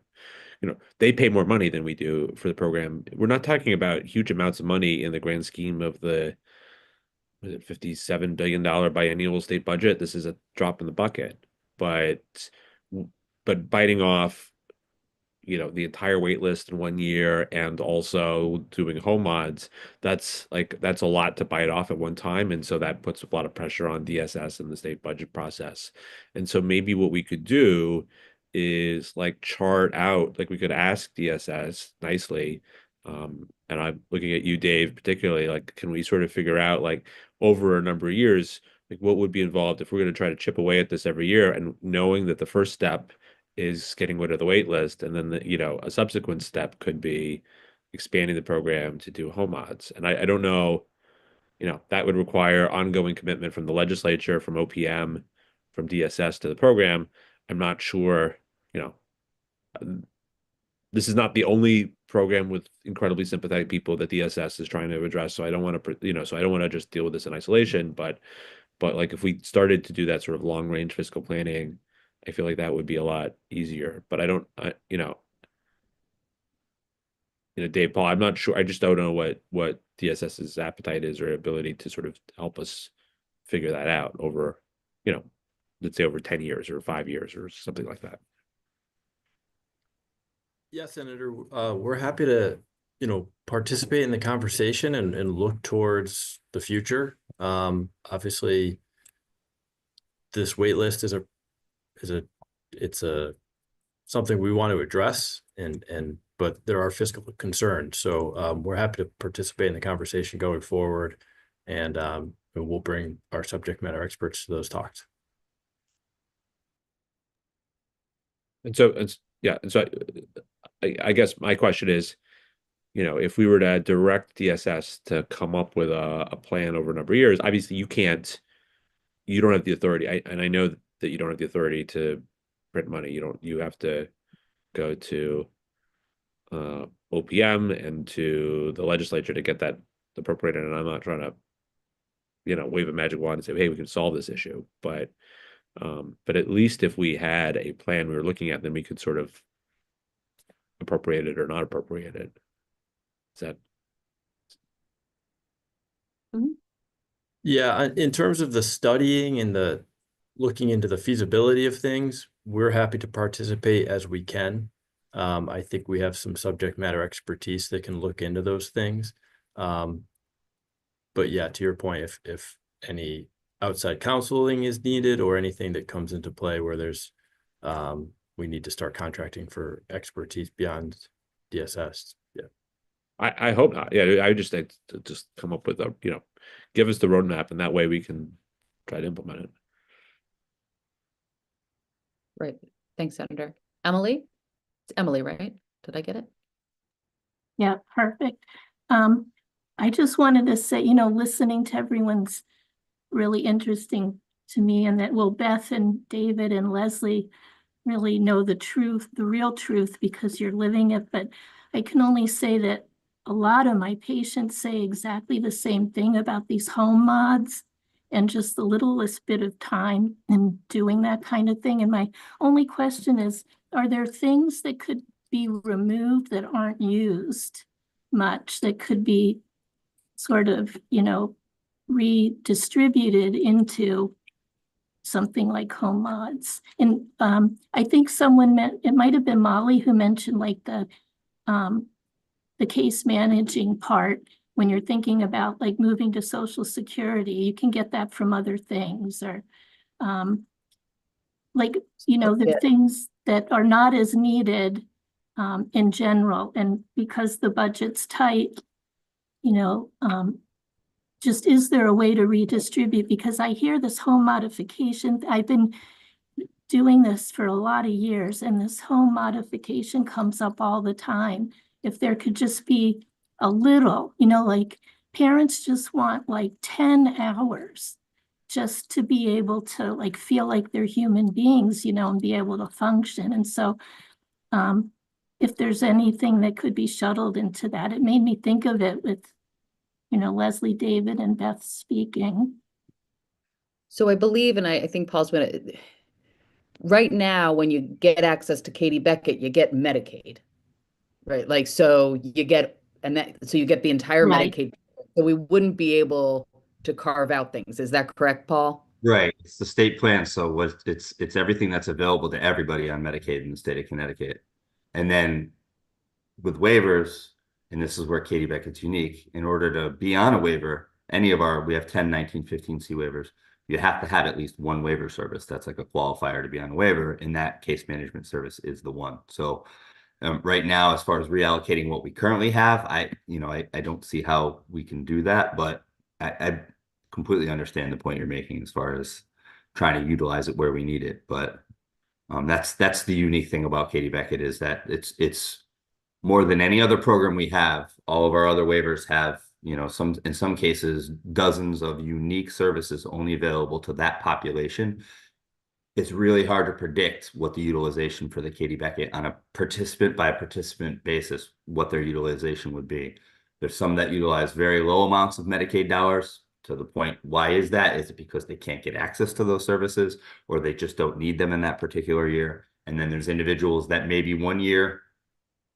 they pay more money than we do for the program. We're not talking about huge amounts of money in the grand scheme of the, was it $57 billion biennial state budget? This is a drop in the bucket, but biting off, the entire wait list in 1 year and also doing home mods, that's a lot to bite off at one time. And so that puts a lot of pressure on DSS and the state budget process. And so maybe what we could do is chart out, we could ask DSS nicely, And I'm looking at you, Dave, particularly, like, can we sort of figure out, like, over a number of years, like, what would be involved if we're going to try to chip away at this every year, and knowing that the first step is getting rid of the wait list, and then a subsequent step could be expanding the program to do home mods. And I don't know, that would require ongoing commitment from the legislature, from OPM, from DSS to the program. I'm not sure, this is not the only program with incredibly sympathetic people that DSS is trying to address. So I don't want to, so I don't want to just deal with this in isolation, but like, if we started to do that sort of long range fiscal planning, I feel like that would be a lot easier. But Dave, Paul, I'm not sure. I just don't know what DSS's appetite is or ability to sort of help us figure that out over, let's say over 10 years or 5 years or something like that.
Yeah, Senator, we're happy to, participate in the conversation and look towards the future. Obviously, this wait list is something we want to address, but there are fiscal concerns. So we're happy to participate in the conversation going forward, and we'll bring our subject matter experts to those talks.
And so I guess my question is, if we were to direct DSS to come up with a plan over a number of years, obviously you don't have the authority. And I know that you don't have the authority to print money. You have to go to OPM and to the legislature to get that appropriated. And I'm not trying to, wave a magic wand and say, hey, we can solve this issue. But at least if we had a plan we were looking at, then we could sort of appropriate it or not appropriate it. Is that?
Yeah, in terms of the studying and the looking into the feasibility of things, we're happy to participate as we can. I think we have some subject matter expertise that can look into those things. But yeah, to your point, if any outside counseling is needed or anything that comes into play where there's we need to start contracting for expertise beyond DSS. Yeah.
I hope not. Yeah, I would just think to just come up with give us the roadmap, and that way we can try to implement it.
Right. Thanks, Senator. Emily? It's Emily, right? Did I get it?
Yeah, perfect. I just wanted to say, listening to everyone's really interesting to me, and that Beth and David and Leslie really know the truth, the real truth, because you're living it. But I can only say that a lot of my patients say exactly the same thing about these home mods, and just the littlest bit of time in doing that kind of thing. And my only question is, are there things that could be removed that aren't used much, that could be sort of, redistributed into something like home mods? And I think it might have been Molly who mentioned like the case managing part. When you're thinking about like moving to Social Security, you can get that from other things, or there are things that are not as needed in general. And because the budget's tight, just is there a way to redistribute? Because I hear this home modification. I've been doing this for a lot of years, and this home modification comes up all the time. If there could just be a little, like parents just want like 10 hours just to be able to like feel like they're human beings, and be able to function. And so if there's anything that could be shuttled into that, it made me think of it with, Leslie, David, and Beth speaking.
So I believe, and I think Paul's right now, when you get access to Katie Beckett, you get Medicaid, right? Like, so you get, so you get the entire
Right.
Medicaid. So we wouldn't be able to carve out things. Is that correct, Paul?
Right. It's the state plan. So it's everything that's available to everybody on Medicaid in the state of Connecticut. And then with waivers, and this is where Katie Beckett's unique, in order to be on a waiver, we have 10, 19, 15C waivers. You have to have at least one waiver service. That's like a qualifier to be on a waiver, and that case management service is the one. So Right now, as far as reallocating what we currently have, I don't see how we can do that, but I completely understand the point you're making as far as trying to utilize it where we need it. But that's the unique thing about Katie Beckett, is that it's more than any other program we have. All of our other waivers have, in some cases, dozens of unique services only available to that population. It's really hard to predict what the utilization for the Katie Beckett on a participant by participant basis, what their utilization would be. There's some that utilize very low amounts of Medicaid dollars, to the point. Why is that? Is it because they can't get access to those services, or they just don't need them in that particular year? And then there's individuals that maybe one year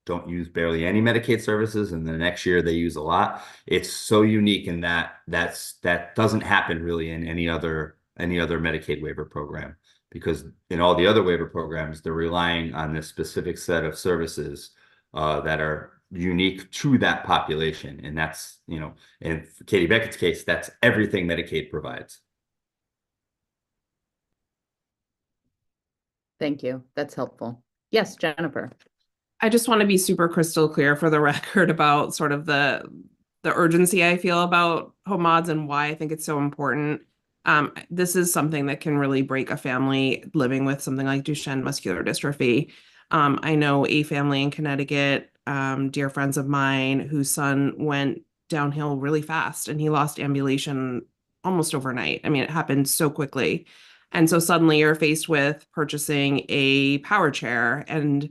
don't use barely any Medicaid services, and the next year they use a lot. It's so unique in that that doesn't happen really in any other Medicaid waiver program, because in all the other waiver programs, they're relying on this specific set of services that are unique to that population. And that's, in Katie Beckett's case, that's everything Medicaid provides.
Thank you. That's helpful. Yes, Jennifer.
I just want to be super crystal clear for the record about sort of the urgency I feel about home mods and why I think it's so important. This is something that can really break a family living with something like Duchenne muscular dystrophy. I know a family in Connecticut, dear friends of mine, whose son went downhill really fast and he lost ambulation almost overnight. I mean, it happened so quickly. And so suddenly you're faced with purchasing a power chair and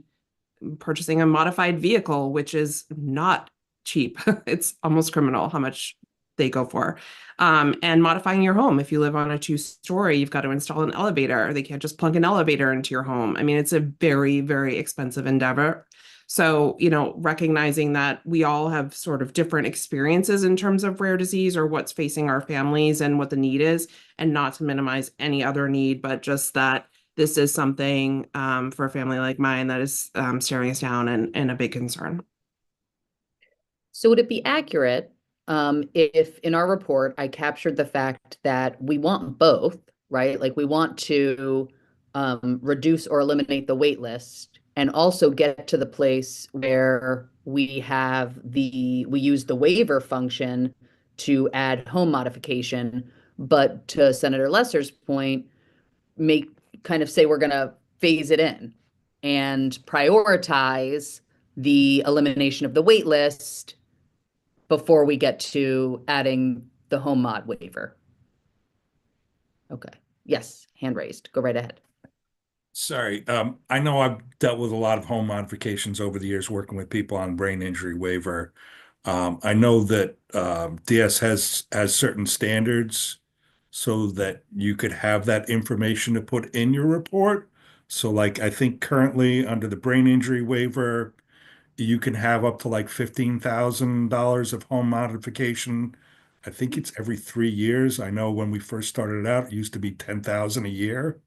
purchasing a modified vehicle, which is not cheap. It's almost criminal how much they go for. And modifying your home. If you live on a 2-story, you've got to install an elevator. They can't just plug an elevator into your home. I mean, it's a very, very expensive endeavor. So, recognizing that we all have sort of different experiences in terms of rare disease or what's facing our families and what the need is, and not to minimize any other need, but just that this is something for a family like mine that is staring us down and a big concern.
So would it be accurate if in our report I captured the fact that we want both, right? Like we want to reduce or eliminate the wait list, and also get to the place where we use the waiver function to add home modification, but to Senator Lesser's point, say we're going to phase it in and prioritize the elimination of the wait list before we get to adding the home mod waiver. Okay. Yes, hand raised. Go right ahead.
Sorry. I know I've dealt with a lot of home modifications over the years working with people on brain injury waiver. I know that DS has certain standards so that you could have that information to put in your report. So like I think currently under the brain injury waiver, you can have up to like $15,000 of home modification. I think it's every 3 years. I know when we first started out, it used to be 10,000 a year.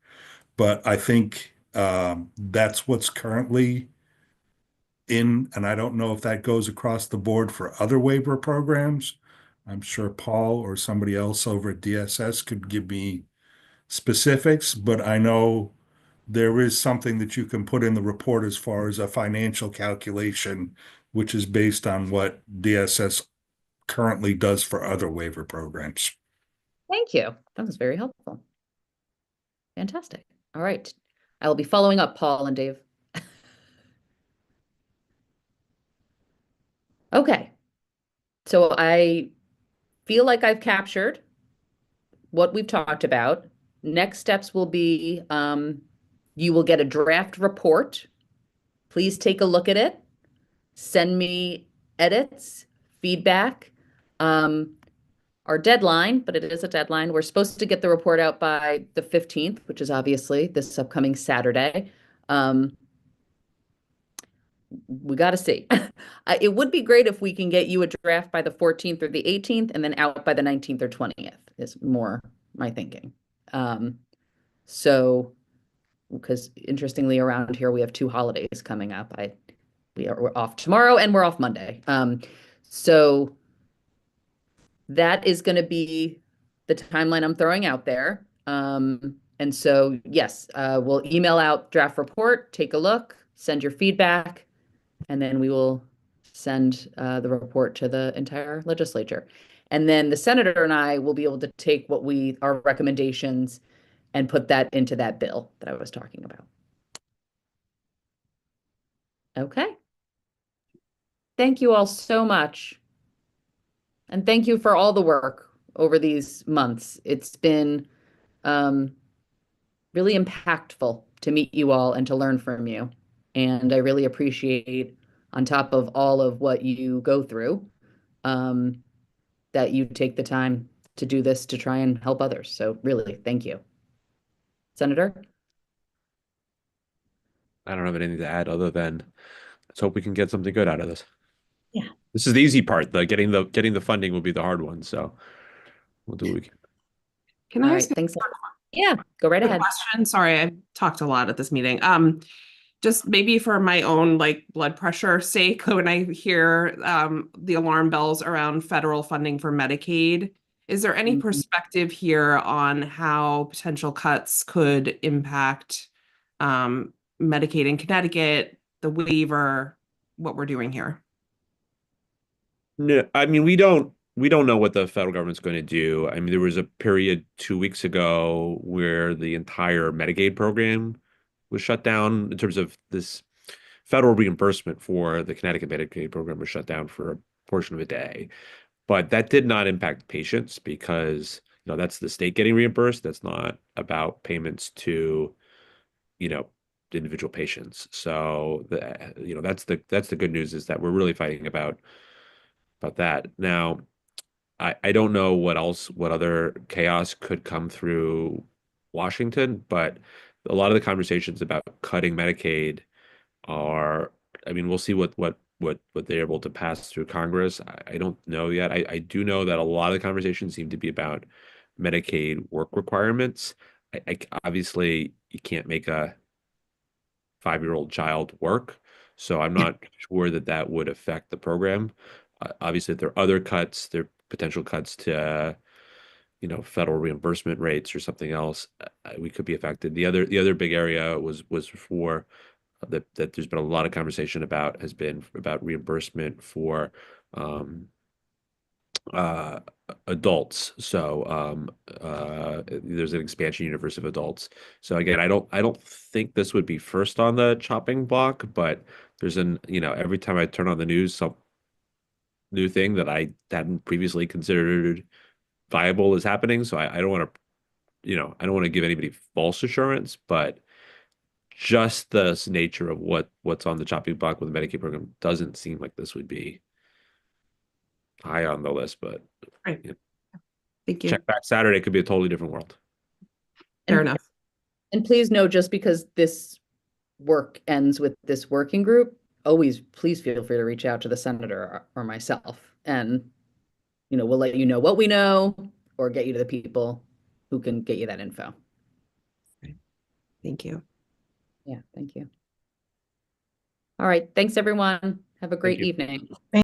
But I think that's what's currently in, and I don't know if that goes across the board for other waiver programs. I'm sure Paul or somebody else over at DSS could give me specifics, but I know there is something that you can put in the report as far as a financial calculation, which is based on what DSS currently does for other waiver programs.
Thank you. That was very helpful. Fantastic. All right. I will be following up, Paul and Dave. Okay. So I feel like I've captured what we've talked about. Next steps will be you will get a draft report. Please take a look at it. Send me edits, feedback. Our deadline, but it is a deadline. We're supposed to get the report out by the 15th, which is obviously this upcoming Saturday. We got to see. It would be great if we can get you a draft by the 14th or the 18th and then out by the 19th or 20th is more my thinking. So, because interestingly around here, we have 2 holidays coming up. We're off tomorrow and we're off Monday. So that is going to be the timeline I'm throwing out there. And so, yes, we'll email out draft report, take a look, send your feedback. And then we will send the report to the entire legislature. And then the senator and I will be able to take our recommendations and put that into that bill that I was talking about. Okay. Thank you all so much. And thank you for all the work over these months. It's been really impactful to meet you all and to learn from you. And I really appreciate, on top of all of what you go through, that you take the time to do this to try and help others. So really, thank you. Senator?
I don't have anything to add other than let's hope we can get something good out of this.
Yeah.
This is the easy part. Getting the funding will be the hard one. So we'll do what we can.
Can
All
I
right,
ask
thanks. Yeah, go right
a
ahead.
question? Sorry, I've talked a lot at this meeting. Just maybe for my own blood pressure sake, when I hear the alarm bells around federal funding for Medicaid, is there any perspective here on how potential cuts could impact Medicaid in Connecticut, the waiver, what we're doing here?
No, I mean we don't know what the federal government's going to do. I mean, there was a period 2 weeks ago where the entire Medicaid program was shut down in terms of this federal reimbursement for the Connecticut Medicaid program was shut down for a portion of a day. But that did not impact patients because, that's the state getting reimbursed. That's not about payments to, individual patients. So that's the good news is that we're really fighting about that. Now, I don't know what other chaos could come through Washington, but a lot of the conversations about cutting Medicaid are, I mean, we'll see what they're able to pass through Congress. I don't know yet. I do know that a lot of the conversations seem to be about Medicaid work requirements. Obviously you can't make a 5-year-old child work, so I'm not sure that would affect the program. Obviously, if there are other cuts, there are potential cuts to, federal reimbursement rates or something else, we could be affected. The other big area was for that there's been a lot of conversation about has been about reimbursement for uh, adults. So there's an expansion universe of adults. So again, I don't think this would be first on the chopping block, but there's every time I turn on the news, some new thing that I hadn't previously considered viable is happening. So I don't want to, I don't want to give anybody false assurance, but just the nature of what's on the chopping block with the Medicaid program doesn't seem like this would be high on the list, but
Right. Thank you.
check back Saturday could be a totally different world.
Fair enough.
And please know, just because this work ends with this working group, please feel free to reach out to the senator or myself. And, we'll let you know what we know or get you to the people who can get you that info.
Thank you.
Yeah, thank you. All right. Thanks, everyone. Have a great
you.
evening.